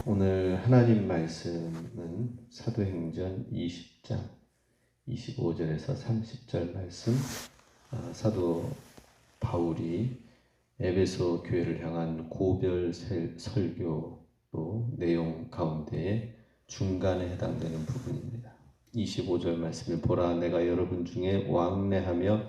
오늘 하나님 말씀은 사도행전 20장 25절에서 30절 말씀, 사도 바울이 에베소 교회를 향한 고별 설교로 내용 가운데 중간에 해당되는 부분입니다. 25절 말씀을 보라, 내가 여러분 중에 왕래하며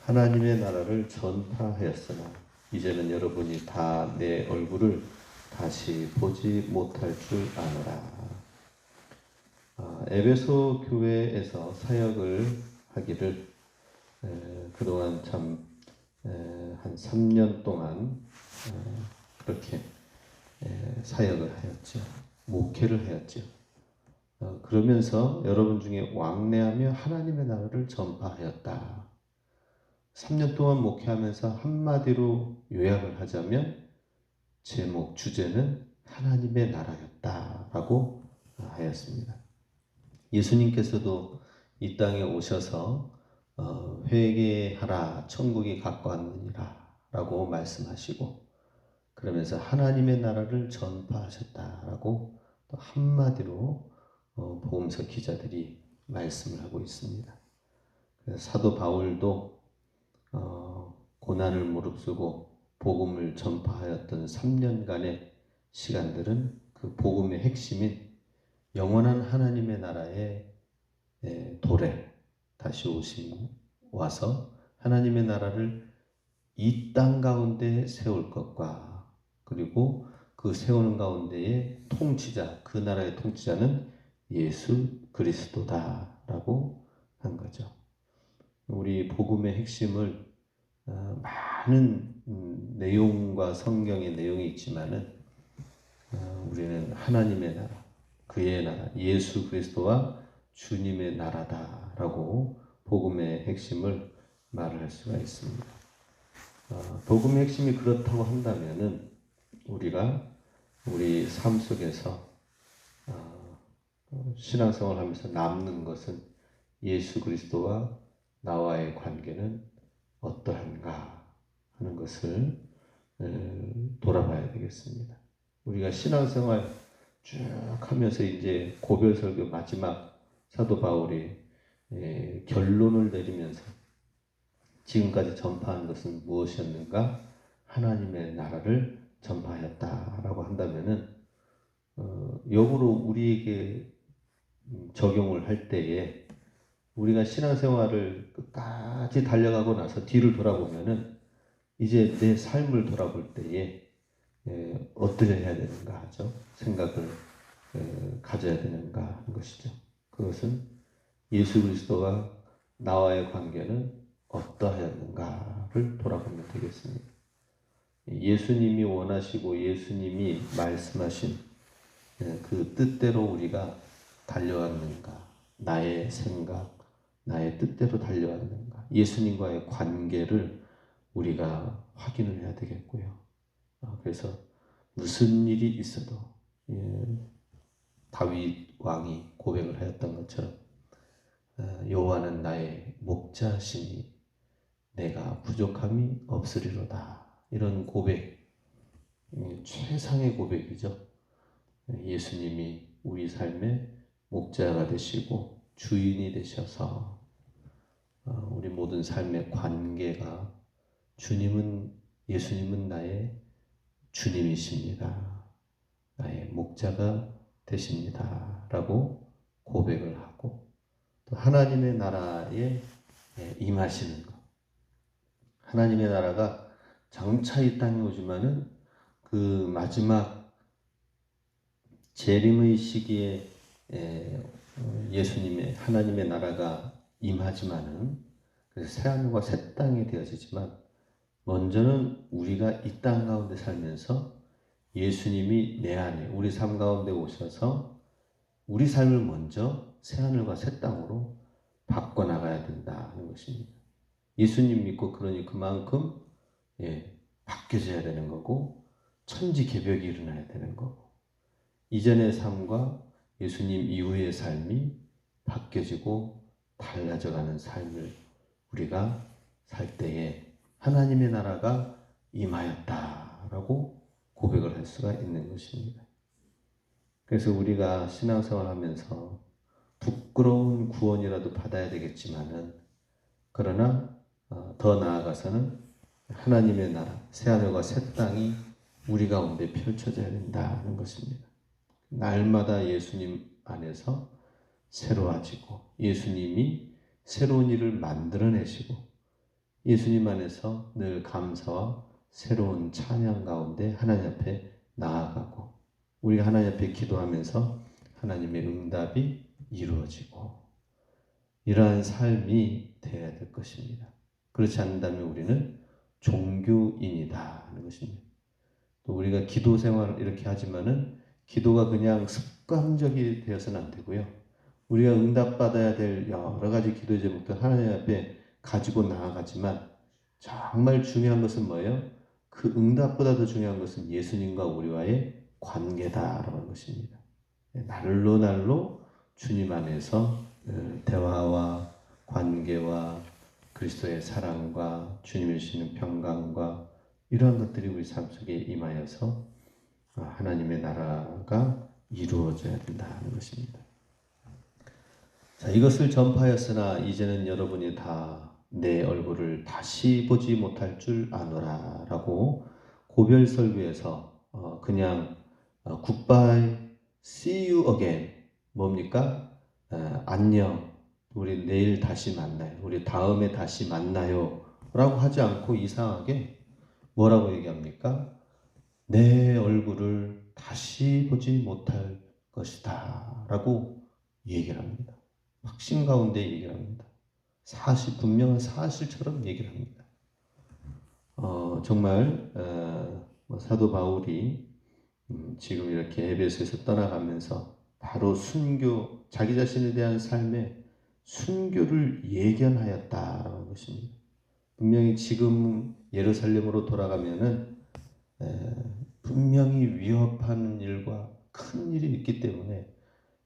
하나님의 나라를 전파하였으나 이제는 여러분이 다 내 얼굴을 다시 보지 못할 줄 아노라. 에베소 교회에서 사역을 하기를 그동안 참 한 3년 동안 그렇게 사역을 하였죠. 목회를 하였죠. 그러면서 여러분 중에 왕래하며 하나님의 나라를 전파하였다. 3년 동안 목회하면서 한마디로 요약을 하자면 제목, 주제는 하나님의 나라였다라고 하였습니다. 예수님께서도 이 땅에 오셔서 회개하라, 천국이 가까웠느니라 라고 말씀하시고, 그러면서 하나님의 나라를 전파하셨다라고 또 한마디로 복음서 기자들이 말씀을 하고 있습니다. 그래서 사도 바울도 고난을 무릅쓰고 복음을 전파하였던 3년간의 시간들은 그 복음의 핵심인 영원한 하나님의 나라의 도래, 다시 와서 하나님의 나라를 이 땅 가운데 세울 것과, 그리고 그 세우는 가운데의 통치자, 그 나라의 통치자는 예수 그리스도다라고 한 거죠. 우리 복음의 핵심을 많은 내용과 성경의 내용이 있지만은 우리는 하나님의 나라, 그의 나라, 예수 그리스도와 주님의 나라다라고 복음의 핵심을 말을 할 수가 있습니다. 복음의 핵심이 그렇다고 한다면은 우리가 우리 삶 속에서 신앙생활을 하면서 남는 것은 예수 그리스도와 나와의 관계는 어떠한가 하는 것을 돌아봐야 되겠습니다. 우리가 신앙생활 쭉 하면서 이제 고별설교 마지막 사도 바울이 결론을 내리면서 지금까지 전파한 것은 무엇이었는가? 하나님의 나라를 전파하였다라고 한다면은 역으로 우리에게 적용을 할 때에 우리가 신앙생활을 끝까지 달려가고 나서 뒤를 돌아보면은 이제 내 삶을 돌아볼 때에 어떻게 해야 되는가 하죠. 생각을 가져야 되는가 하는 것이죠. 그것은 예수 그리스도와 나와의 관계는 어떠하였는가를 돌아보면 되겠습니다. 예수님이 원하시고 예수님이 말씀하신 그 뜻대로 우리가 달려왔는가, 나의 생각, 나의 뜻대로 달려왔는가, 예수님과의 관계를 우리가 확인을 해야 되겠고요. 그래서 무슨 일이 있어도 다윗 왕이 고백을 하였던 것처럼 여호와는 나의 목자시니 내가 부족함이 없으리로다. 이런 고백, 최상의 고백이죠. 예수님이 우리 삶의 목자가 되시고 주인이 되셔서 우리 모든 삶의 관계가 예수님은 나의 주님이십니다. 나의 목자가 되십니다. 라고 고백을 하고, 또 하나님의 나라에 임하시는 것. 하나님의 나라가 장차 이 땅에 오지만은 그 마지막 재림의 시기에 예수님의 하나님의 나라가 임하지만은, 그래서 새하늘과 새 땅이 되어지지만 먼저는 우리가 이 땅 가운데 살면서 예수님이 내 안에 우리 삶 가운데 오셔서 우리 삶을 먼저 새하늘과 새 땅으로 바꿔나가야 된다 하는 것입니다. 예수님 믿고 그러니 그만큼 바뀌어져야 되는 거고, 천지개벽이 일어나야 되는 거고, 이전의 삶과 예수님 이후의 삶이 바뀌어지고 달라져가는 삶을 우리가 살 때에 하나님의 나라가 임하였다라고 고백을 할 수가 있는 것입니다. 그래서 우리가 신앙생활 하면서 부끄러운 구원이라도 받아야 되겠지만은, 그러나 더 나아가서는 하나님의 나라, 새하늘과 새 땅이 우리 가운데 펼쳐져야 된다는 것입니다. 날마다 예수님 안에서 새로워지고, 예수님이 새로운 일을 만들어내시고, 예수님 안에서 늘 감사와 새로운 찬양 가운데 하나님 앞에 나아가고, 우리가 하나님 앞에 기도하면서 하나님의 응답이 이루어지고, 이러한 삶이 되어야 될 것입니다. 그렇지 않는다면 우리는 종교인이다 하는 것입니다. 또 우리가 기도 생활을 이렇게 하지만은 기도가 그냥 습관적이 되어서는 안 되고요. 우리가 응답받아야 될 여러 가지 기도 제목들 하나님 앞에 가지고 나아가지만, 정말 중요한 것은 뭐예요? 그 응답보다 더 중요한 것은 예수님과 우리와의 관계다라는 것입니다. 날로 날로 주님 안에서 대화와 관계와 그리스도의 사랑과 주님이 주시는 평강과 이러한 것들이 우리 삶 속에 임하여서 하나님의 나라가 이루어져야 된다는 것입니다. 자, 이것을 전파하였으나 이제는 여러분이 다 내 얼굴을 다시 보지 못할 줄 아노라 라고 고별 설교에서 그냥 굿바이, see you again, 뭡니까? 안녕, 우리 내일 다시 만나요, 우리 다음에 다시 만나요 라고 하지 않고 이상하게 뭐라고 얘기합니까? 내 얼굴을 다시 보지 못할 것이다 라고 얘기를 합니다. 확신 가운데 얘기를 합니다. 분명한 사실처럼 얘기를 합니다. 정말 사도 바울이 지금 이렇게 에베소에서 떠나가면서 바로 순교, 자기 자신에 대한 삶의 순교를 예견하였다라는 것입니다. 분명히 지금 예루살렘으로 돌아가면은 분명히 위협하는 일과 큰 일이 있기 때문에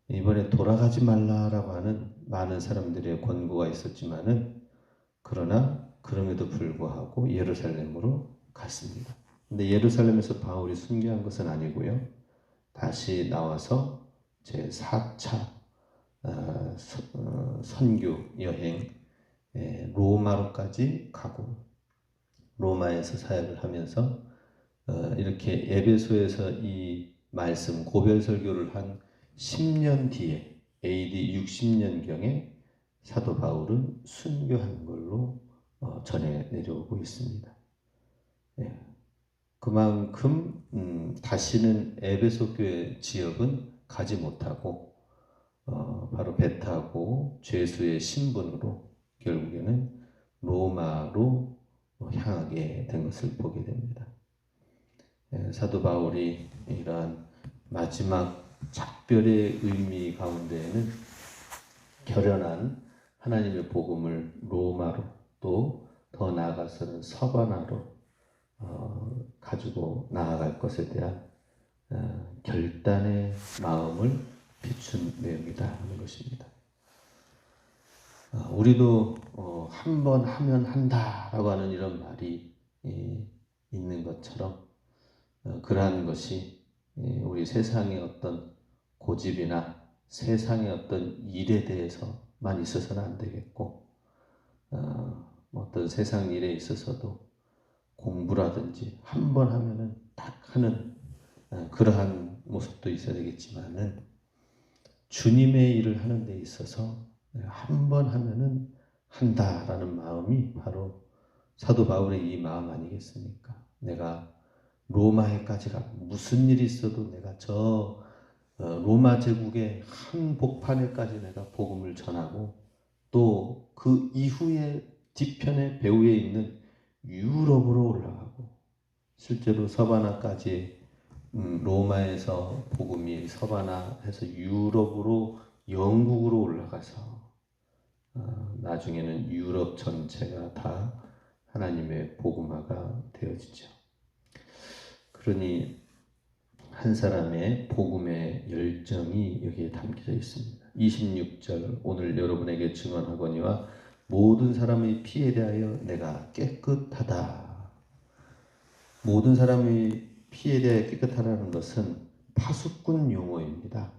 이번에 돌아가지 말라라고 하는 많은 사람들의 권고가 있었지만은, 그러나 그럼에도 불구하고 예루살렘으로 갔습니다. 근데 예루살렘에서 바울이 순교한 것은 아니고요. 다시 나와서 제 4차 선교 여행, 로마로까지 가고, 로마에서 사역을 하면서 이렇게 에베소에서 이 말씀 고별 설교를 한 10년 뒤에 AD 60년경에 사도 바울은 순교한 걸로 전해 내려오고 있습니다. 그만큼 다시는 에베소 교회 지역은 가지 못하고 바로 배 타고 죄수의 신분으로 결국에는 로마로 향하게 된 것을 보게 됩니다. 사도 바울이 이러한 마지막 작별의 의미 가운데에는 결연한 하나님의 복음을 로마로, 또 더 나아가서는 서바나로 가지고 나아갈 것에 대한 결단의 마음을 비춘 내용이다 하는 것입니다. 우리도 한 번 하면 한다라고 하는 이런 말이 있는 것처럼, 그러한 것이 우리 세상의 어떤 고집이나 세상의 어떤 일에 대해서만 있어서는 안 되겠고, 어떤 세상 일에 있어서도 공부라든지 한 번 하면은 딱 하는 그러한 모습도 있어야 되겠지만은, 주님의 일을 하는 데 있어서 한 번 하면은 한다라는 마음이 바로 사도 바울의 이 마음 아니겠습니까? 내가 로마에까지 가, 무슨 일이 있어도 내가 저 로마 제국의 한복판에까지 내가 복음을 전하고, 또 그 이후에 뒤편에 배후에 있는 유럽으로 올라가고, 실제로 서바나까지 로마에서 복음이 서바나에서 유럽으로, 영국으로 올라가서 나중에는 유럽 전체가 다 하나님의 복음화가 되어지죠. 그러니 한 사람의 복음의 열정이 여기에 담겨져 있습니다. 26절, 오늘 여러분에게 증언하거니와 모든 사람의 피에 대하여 내가 깨끗하다. 모든 사람의 피에 대하여 깨끗하다는 것은 파수꾼 용어입니다.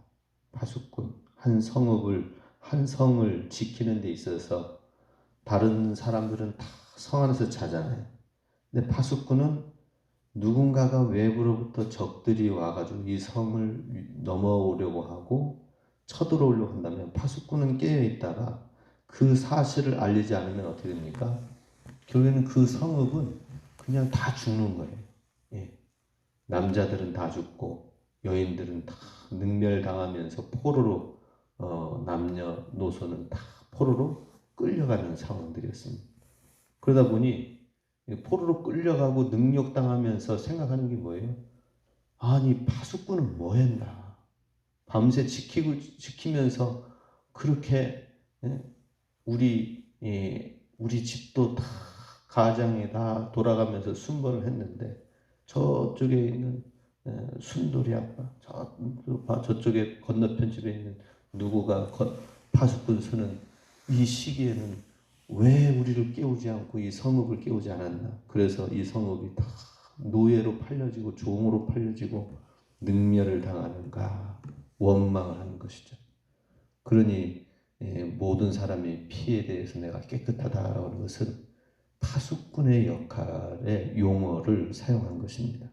파수꾼. 한 성을 지키는 데 있어서 다른 사람들은 다 성 안에서 자잖아요. 근데 파수꾼은 누군가가 외부로부터 적들이 와가지고 이 성을 넘어오려고 하고 쳐들어오려고 한다면 파수꾼은 깨어있다가 그 사실을 알리지 않으면 어떻게 됩니까? 결국에는 그 성읍은 그냥 다 죽는 거예요. 예. 남자들은 다 죽고 여인들은 다 능멸당하면서 포로로 남녀노소는 다 포로로 끌려가는 상황들이었습니다. 그러다 보니 포로로 끌려가고 능욕당하면서 생각하는 게 뭐예요? 아니 파수꾼은 뭐 했나? 밤새 지키면서 그렇게 우리 집도 다 가장에 다 돌아가면서 순번을 했는데 저쪽에 있는 순돌이 아빠 저쪽에 건너편 집에 있는 누구가 파수꾼 수는 이 시기에는 왜 우리를 깨우지 않고 이 성읍을 깨우지 않았나? 그래서 이 성읍이 다 노예로 팔려지고 종으로 팔려지고 능멸을 당하는가 원망을 하는 것이죠. 그러니 모든 사람의 피에 대해서 내가 깨끗하다라고 하는 것은 파수꾼의 역할의 용어를 사용한 것입니다.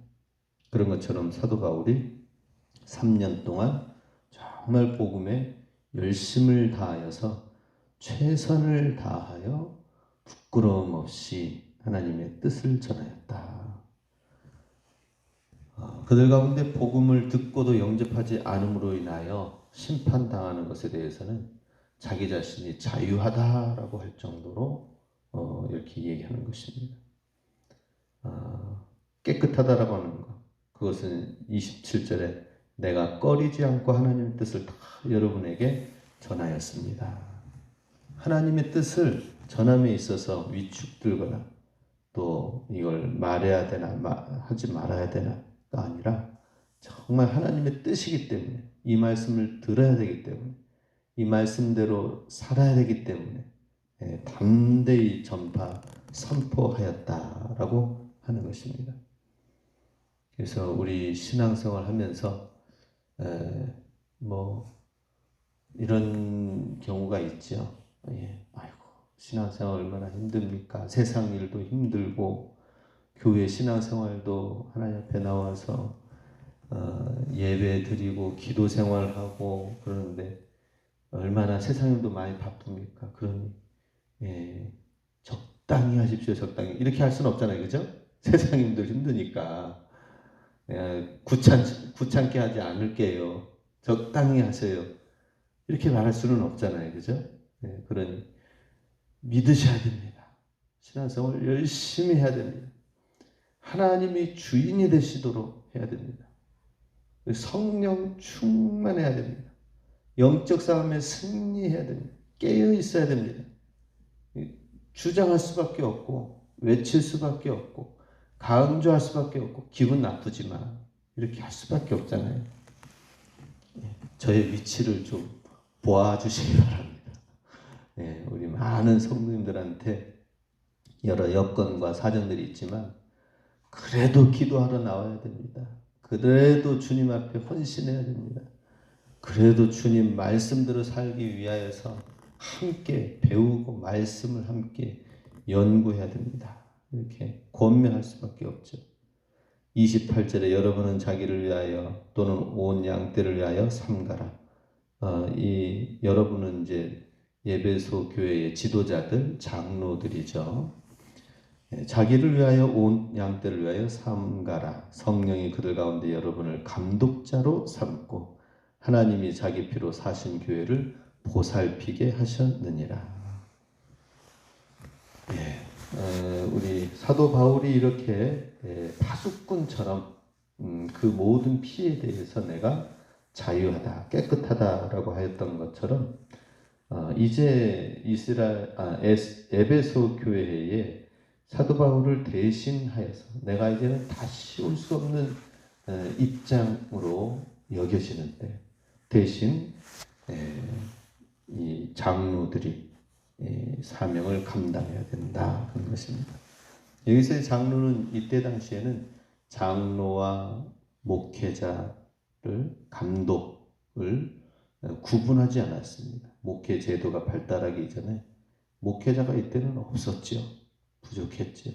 그런 것처럼 사도 바울이 3년 동안 정말 복음에 열심을 다하여서 최선을 다하여 부끄러움 없이 하나님의 뜻을 전하였다. 그들 가운데 복음을 듣고도 영접하지 않음으로 인하여 심판당하는 것에 대해서는 자기 자신이 자유하다라고 할 정도로 이렇게 얘기하는 것입니다. 깨끗하다라고 하는 것, 그것은 27절에 내가 꺼리지 않고 하나님의 뜻을 다 여러분에게 전하였습니다. 하나님의 뜻을 전함에 있어서 위축들거나 또 이걸 말해야 되나 하지 말아야 되나가 아니라 정말 하나님의 뜻이기 때문에 이 말씀을 들어야 되기 때문에 이 말씀대로 살아야 되기 때문에 담대히 선포하였다라고 하는 것입니다. 그래서 우리 신앙생활 하면서 이런 경우가 있죠. 아이고 신앙생활 얼마나 힘듭니까? 세상 일도 힘들고 교회 신앙생활도 하나님 앞에 나와서 예배 드리고 기도 생활하고 그러는데 얼마나 세상 일도 많이 바쁩니까? 그러니 적당히 하십시오. 적당히 이렇게 할 수는 없잖아요, 그죠? 세상 일도 힘드니까 귀찮게 하지 않을게요. 적당히 하세요. 이렇게 말할 수는 없잖아요, 그죠? 그러니 믿으셔야 됩니다. 신앙생활 열심히 해야 됩니다. 하나님이 주인이 되시도록 해야 됩니다. 성령 충만해야 됩니다. 영적 싸움에 승리해야 됩니다. 깨어 있어야 됩니다. 주장할 수밖에 없고 외칠 수밖에 없고 강조할 수밖에 없고 기분 나쁘지만 이렇게 할 수밖에 없잖아요. 저의 위치를 좀 보아주시기 바랍니다. 우리 많은 성도님들한테 여러 여건과 사정들이 있지만 그래도 기도하러 나와야 됩니다. 그래도 주님 앞에 헌신해야 됩니다. 그래도 주님 말씀대로 살기 위하여서 함께 배우고 말씀을 함께 연구해야 됩니다. 이렇게 권면할 수밖에 없죠. 28절에 여러분은 자기를 위하여 또는 온 양떼를 위하여 삼가라. 여러분은 이제 에베소 교회의 지도자들, 장로들이죠. 자기를 위하여 온 양떼를 위하여 삼가라. 성령이 그들 가운데 여러분을 감독자로 삼고 하나님이 자기 피로 사신 교회를 보살피게 하셨느니라. 우리 사도 바울이 이렇게 파수꾼처럼 그 모든 피에 대해서 내가 자유하다, 깨끗하다라고 하였던 것처럼 이제 에베소 교회에 사도 바울을 대신하여서 내가 이제는 다시 올 수 없는 입장으로 여겨지는데 대신 이 장로들이 사명을 감당해야 된다 하는 것입니다. 여기서의 장로는 이때 당시에는 장로와 목회자, 감독을 구분하지 않았습니다. 목회 제도가 발달하기 이전에 목회자가 이때는 없었죠. 부족했죠.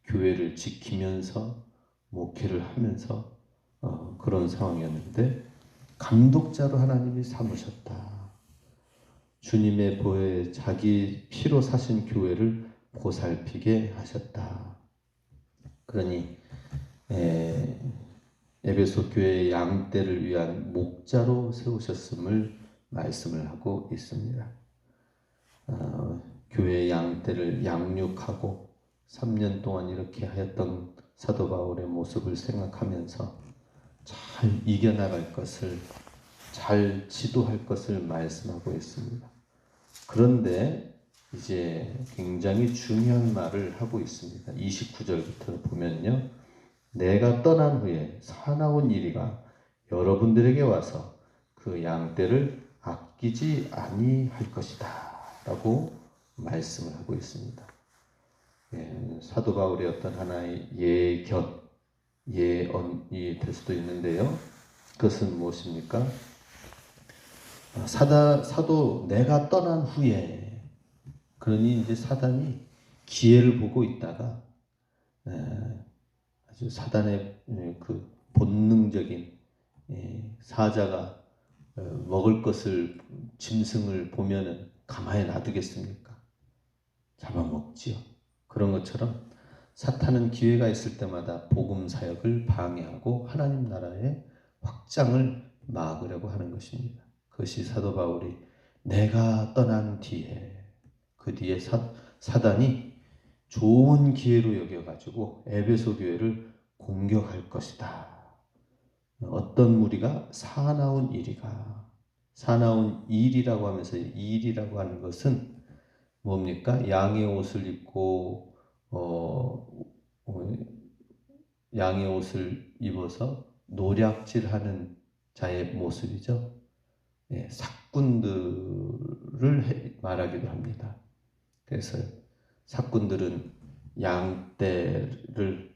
교회를 지키면서 목회를 하면서 그런 상황이었는데 감독자로 하나님이 삼으셨다. 주님의 보혜 자기 피로 사신 교회를 보살피게 하셨다. 그러니 에베소 교회의 양떼를 위한 목자로 세우셨음을 말씀을 하고 있습니다. 교회의 양떼를 양육하고 3년 동안 이렇게 하였던 사도 바울의 모습을 생각하면서 잘 이겨나갈 것을, 잘 지도할 것을 말씀하고 있습니다. 그런데 이제 굉장히 중요한 말을 하고 있습니다. 29절부터 보면요. 내가 떠난 후에 사나운 이리가 여러분들에게 와서 그 양떼를 아끼지 아니할 것이다 라고 말씀을 하고 있습니다. 사도 바울의 어떤 하나의 예언이 될 수도 있는데요. 그것은 무엇입니까? 사도 내가 떠난 후에, 그러니 이제 사단이 기회를 보고 있다가 아주 사단의 그 본능적인 사자가 먹을 것을, 짐승을 보면은 가만히 놔두겠습니까? 잡아먹지요. 그런 것처럼 사탄은 기회가 있을 때마다 복음 사역을 방해하고 하나님 나라의 확장을 막으려고 하는 것입니다. 그것이 사도 바울이 내가 떠난 뒤에, 그 뒤에 사단이 좋은 기회로 여겨가지고 에베소 교회를 공격할 것이다. 어떤 무리가 사나운 이리가, 사나운 일이라고 하면서 일이라고 하는 것은 뭡니까? 양의 옷을 입고 양의 옷을 입어서 노략질하는 자의 모습이죠. 삭군들을 말하기도 합니다. 그래서 삭군들은 양떼를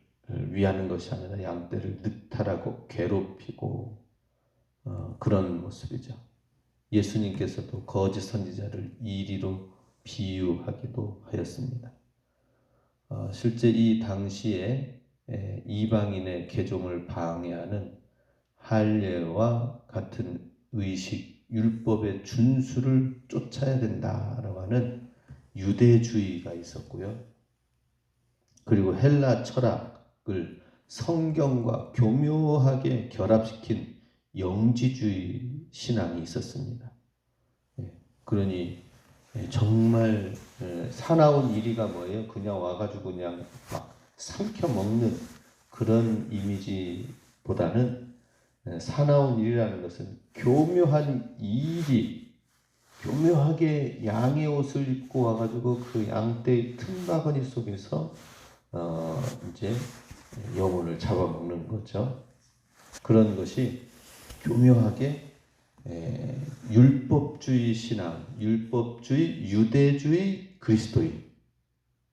위하는 것이 아니라 양떼를 늑탈하고 괴롭히고 그런 모습이죠. 예수님께서도 거짓 선지자를 이리로 비유하기도 하였습니다. 실제 이 당시에 이방인의 개종을 방해하는 할례와 같은 의식, 율법의 준수를 쫓아야 된다라고 하는 유대주의가 있었고요. 그리고 헬라 철학을 성경과 교묘하게 결합시킨 영지주의 신앙이 있었습니다. 그러니 정말 사나운 이리가 뭐예요? 그냥 와가지고 그냥 막 삼켜 먹는 그런 이미지보다는 사나운 일이라는 것은 교묘한 일이, 교묘하게 양의 옷을 입고 와가지고 그 양떼의 틈바구니 속에서 이제 영혼을 잡아먹는 거죠. 그런 것이 교묘하게 율법주의 신앙, 율법주의, 유대주의, 그리스도인.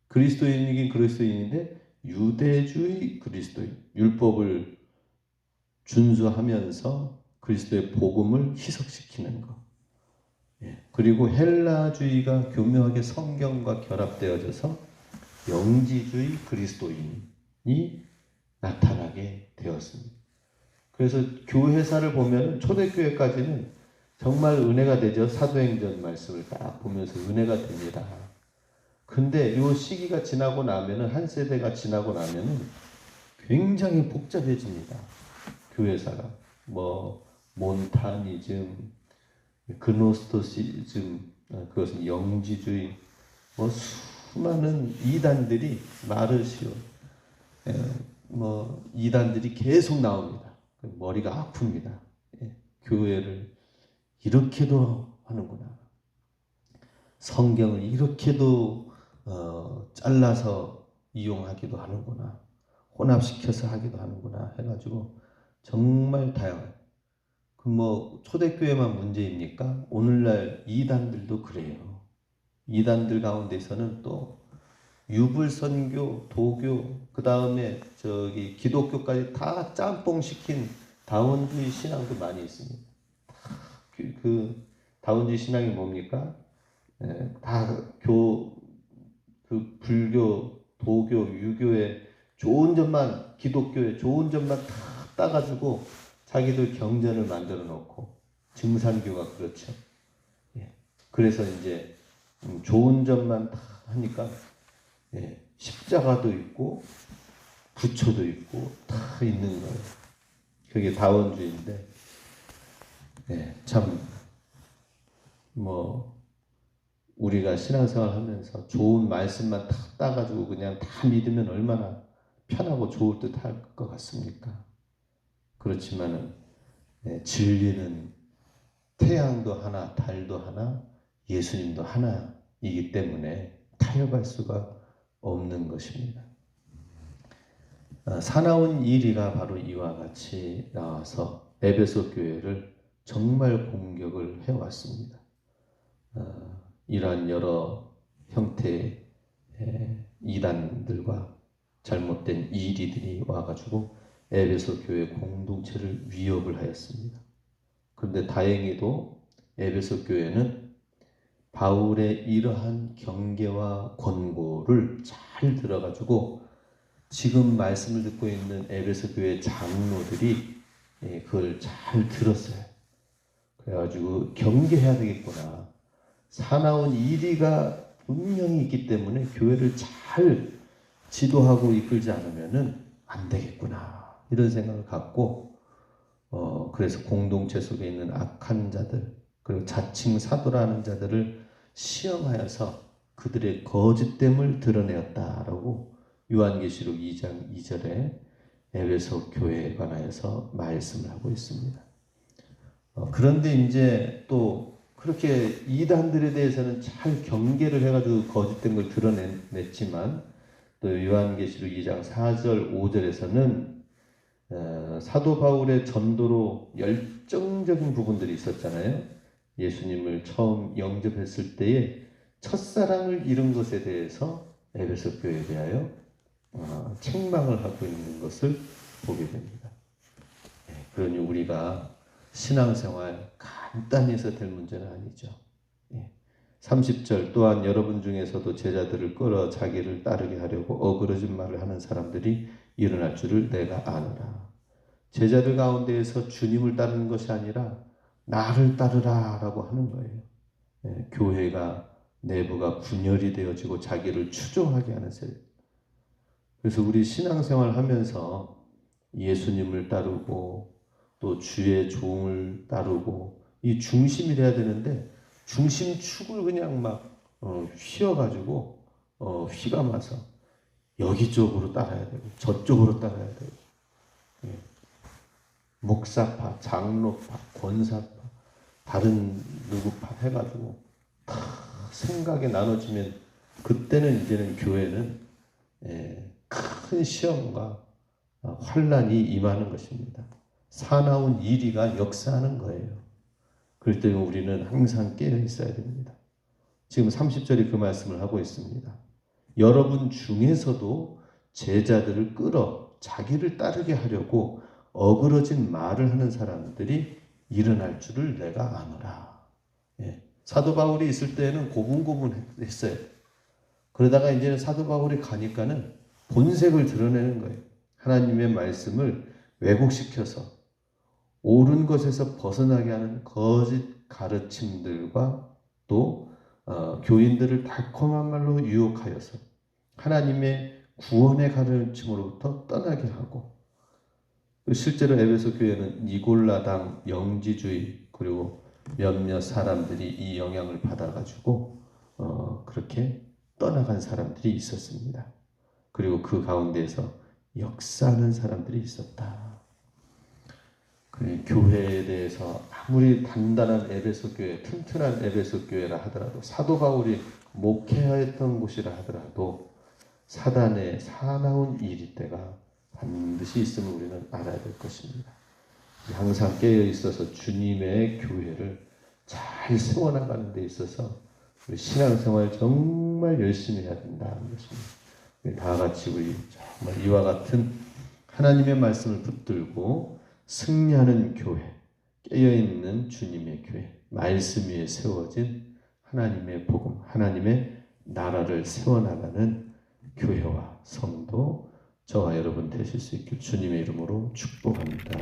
그리스도인이긴 그리스도인인데 유대주의 그리스도인. 율법을 준수하면서 그리스도의 복음을 희석시키는 것. 그리고 헬라주의가 교묘하게 성경과 결합되어져서 영지주의 그리스도인이 나타나게 되었습니다. 그래서 교회사를 보면 초대교회까지는 정말 은혜가 되죠. 사도행전 말씀을 딱 보면서 은혜가 됩니다. 근데 이 시기가 지나고 나면은, 한 세대가 지나고 나면은 굉장히 복잡해집니다. 교회사가 몬타니즘, 그노스토시즘, 그것은 영지주의, 수많은 이단들이, 마르시오, 이단들이 계속 나옵니다. 머리가 아픕니다. 교회를 이렇게도 하는구나. 성경을 이렇게도 잘라서 이용하기도 하는구나. 혼합시켜서 하기도 하는구나 해가지고 정말 다양해요. 초대교회만 문제입니까? 오늘날 이단들도 그래요. 이단들 가운데서는 또 유불선교, 도교, 그 다음에 기독교까지 다 짬뽕 시킨 다원주의 신앙도 많이 있습니다. 그 다원주의 신앙이 뭡니까? 그 불교, 도교, 유교의 좋은 점만, 기독교의 좋은 점만 다 따가지고 자기들 경전을 만들어 놓고, 증산교가 그렇죠. 그래서 이제 좋은 점만 다 하니까 십자가도 있고 부처도 있고 다 있는 거예요. 그게 다원주의인데, 참 우리가 신앙생활 하면서 좋은 말씀만 다 따가지고 그냥 다 믿으면 얼마나 편하고 좋을 듯 할 것 같습니까? 그렇지만은 진리는 태양도 하나, 달도 하나, 예수님도 하나이기 때문에 타협할 수가 없는 것입니다. 사나운 이리가 바로 이와 같이 나와서 에베소 교회를 정말 공격을 해왔습니다. 이러한 여러 형태의 이단들과 잘못된 이리들이 와가지고 에베소 교회 공동체를 위협을 하였습니다. 그런데 다행히도 에베소 교회는 바울의 이러한 경계와 권고를 잘 들어가지고 지금 말씀을 듣고 있는 에베소 교회 장로들이 그걸 잘 들었어요. 그래가지고 경계해야 되겠구나. 사나운 이리가 분명히 있기 때문에 교회를 잘 지도하고 이끌지 않으면은 안 되겠구나. 이런 생각을 갖고 그래서 공동체 속에 있는 악한 자들 그리고 자칭 사도라는 자들을 시험하여서 그들의 거짓됨을 드러내었다라고 요한계시록 2장 2절에 에베소 교회에 관하여서 말씀을 하고 있습니다. 그런데 이제 또 그렇게 이단들에 대해서는 잘 경계를 해가지고 거짓된 걸 드러냈지만 또 요한계시록 2장 4절 5절에서는 사도 바울의 전도로 열정적인 부분들이 있었잖아요. 예수님을 처음 영접했을 때에 첫사랑을 잃은 것에 대해서 에베소 교회에 대하여 책망을 하고 있는 것을 보게 됩니다. 그러니 우리가 신앙생활 간단히 해서 될 문제는 아니죠. 30절 또한 여러분 중에서도 제자들을 끌어 자기를 따르게 하려고 어그러진 말을 하는 사람들이 일어날 줄을 내가 아노라. 제자들 가운데에서 주님을 따르는 것이 아니라 나를 따르라 라고 하는 거예요. 교회가 내부가 분열이 되어지고 자기를 추종하게 하는 세력. 그래서 우리 신앙생활 하면서 예수님을 따르고 또 주의 종을 따르고 이 중심이 돼야 되는데 중심축을 그냥 막 휘어가지고 휘감아서 여기 쪽으로 따라야 되고 저쪽으로 따라야 되고 목사파, 장로파, 권사파, 다른 누구파 해가지고 다 생각이 나눠지면 그때는 이제는 교회는 큰 시험과 환란이 임하는 것입니다. 사나운 이리가 역사하는 거예요. 그럴 때 우리는 항상 깨어 있어야 됩니다. 지금 30절이 그 말씀을 하고 있습니다. 여러분 중에서도 제자들을 끌어 자기를 따르게 하려고 어그러진 말을 하는 사람들이 일어날 줄을 내가 아노라. 사도 바울이 있을 때는 고분고분했어요. 그러다가 이제는 사도 바울이 가니까는 본색을 드러내는 거예요. 하나님의 말씀을 왜곡시켜서 옳은 것에서 벗어나게 하는 거짓 가르침들과 또 교인들을 달콤한 말로 유혹하여서 하나님의 구원의 가르침으로부터 떠나게 하고 실제로 에베소 교회는 니골라당 영지주의 그리고 몇몇 사람들이 이 영향을 받아가지고 그렇게 떠나간 사람들이 있었습니다. 그리고 그 가운데에서 역사하는 사람들이 있었다. 교회에 대해서 아무리 단단한 에베소 교회, 튼튼한 에베소 교회라 하더라도 사도 바울이 목회하였던 곳이라 하더라도 사단의 사나운 이리 때가 반드시 있음을 우리는 알아야 될 것입니다. 항상 깨어 있어서 주님의 교회를 잘 세워나가는 데 있어서 우리 신앙생활 정말 열심히 해야 된다는 것입니다. 다 같이 우리 정말 이와 같은 하나님의 말씀을 붙들고 승리하는 교회, 깨어있는 주님의 교회, 말씀 위에 세워진 하나님의 복음, 하나님의 나라를 세워나가는 교회와 성도, 저와 여러분 되실 수 있길 주님의 이름으로 축복합니다.